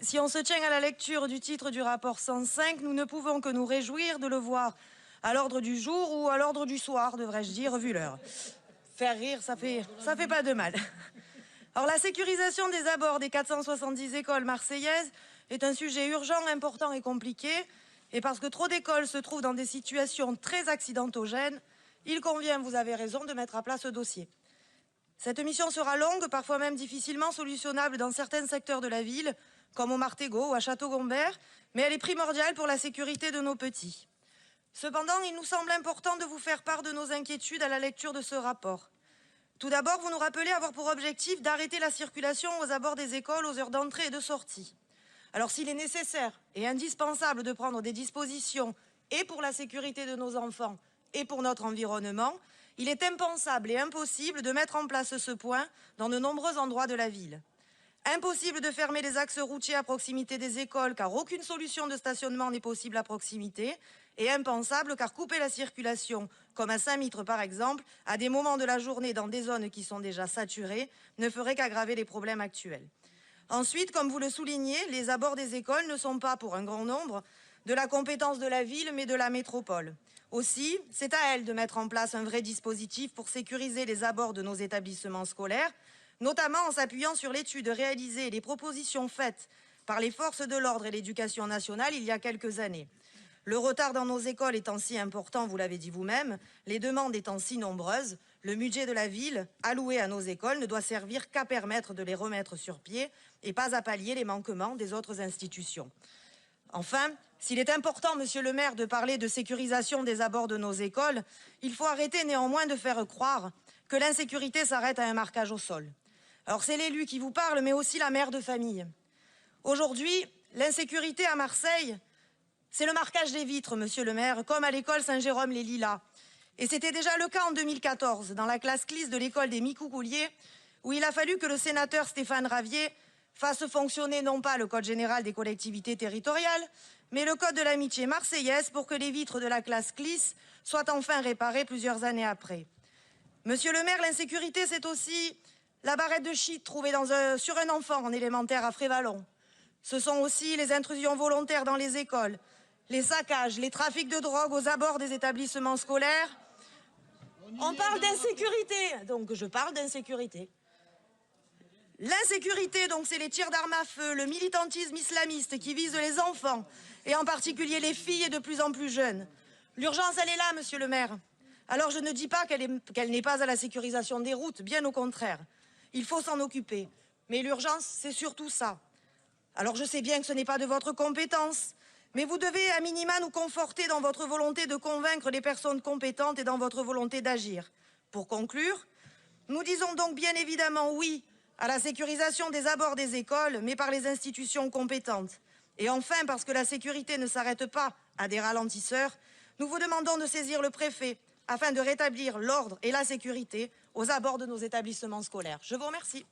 Si on se tient à la lecture du titre du rapport 105, nous ne pouvons que nous réjouir de le voir à l'ordre du jour ou à l'ordre du soir, devrais-je dire, vu l'heure. Faire rire, ça fait pas de mal. Alors, la sécurisation des abords des 470 écoles marseillaises est un sujet urgent, important et compliqué. Et parce que trop d'écoles se trouvent dans des situations très accidentogènes, il convient, vous avez raison, de mettre à plat ce dossier. Cette mission sera longue, parfois même difficilement solutionnable dans certains secteurs de la ville, comme au Martégot ou à Château-Gombert, mais elle est primordiale pour la sécurité de nos petits. Cependant, il nous semble important de vous faire part de nos inquiétudes à la lecture de ce rapport. Tout d'abord, vous nous rappelez avoir pour objectif d'arrêter la circulation aux abords des écoles aux heures d'entrée et de sortie. Alors, s'il est nécessaire et indispensable de prendre des dispositions et pour la sécurité de nos enfants et pour notre environnement, il est impensable et impossible de mettre en place ce point dans de nombreux endroits de la ville. Impossible de fermer les axes routiers à proximité des écoles car aucune solution de stationnement n'est possible à proximité, et impensable car couper la circulation, comme à Saint-Mitre par exemple, à des moments de la journée dans des zones qui sont déjà saturées, ne ferait qu'aggraver les problèmes actuels. Ensuite, comme vous le soulignez, les abords des écoles ne sont pas, pour un grand nombre, de la compétence de la ville, mais de la métropole. Aussi, c'est à elle de mettre en place un vrai dispositif pour sécuriser les abords de nos établissements scolaires, notamment en s'appuyant sur l'étude réalisée et les propositions faites par les forces de l'ordre et l'éducation nationale il y a quelques années. Le retard dans nos écoles étant si important, vous l'avez dit vous-même, les demandes étant si nombreuses, le budget de la ville alloué à nos écoles ne doit servir qu'à permettre de les remettre sur pied et pas à pallier les manquements des autres institutions. Enfin, s'il est important, monsieur le maire, de parler de sécurisation des abords de nos écoles, il faut arrêter néanmoins de faire croire que l'insécurité s'arrête à un marquage au sol. Alors c'est l'élu qui vous parle, mais aussi la mère de famille. Aujourd'hui, l'insécurité à Marseille, c'est le marquage des vitres, monsieur le maire, comme à l'école Saint-Jérôme-les-Lilas. Et c'était déjà le cas en 2014, dans la classe CLIS de l'école des Micoucouliers, où il a fallu que le sénateur Stéphane Ravier fasse fonctionner non pas le Code général des collectivités territoriales, mais le Code de l'amitié marseillaise pour que les vitres de la classe CLIS soient enfin réparées plusieurs années après. Monsieur le maire, l'insécurité, c'est aussi la barrette de shit trouvée sur un enfant en élémentaire à Frévalon. Ce sont aussi les intrusions volontaires dans les écoles, les saccages, les trafics de drogue aux abords des établissements scolaires. On parle d'insécurité, donc je parle d'insécurité. L'insécurité, donc, c'est les tirs d'armes à feu, le militantisme islamiste qui vise les enfants, et en particulier les filles et de plus en plus jeunes. L'urgence, elle est là, monsieur le maire. Alors je ne dis pas qu'elle n'est pas à la sécurisation des routes, bien au contraire. Il faut s'en occuper. Mais l'urgence, c'est surtout ça. Alors je sais bien que ce n'est pas de votre compétence, mais vous devez à minima nous conforter dans votre volonté de convaincre les personnes compétentes et dans votre volonté d'agir. Pour conclure, nous disons donc bien évidemment oui à la sécurisation des abords des écoles, mais par les institutions compétentes. Et enfin, parce que la sécurité ne s'arrête pas à des ralentisseurs, nous vous demandons de saisir le préfet afin de rétablir l'ordre et la sécurité aux abords de nos établissements scolaires. Je vous remercie.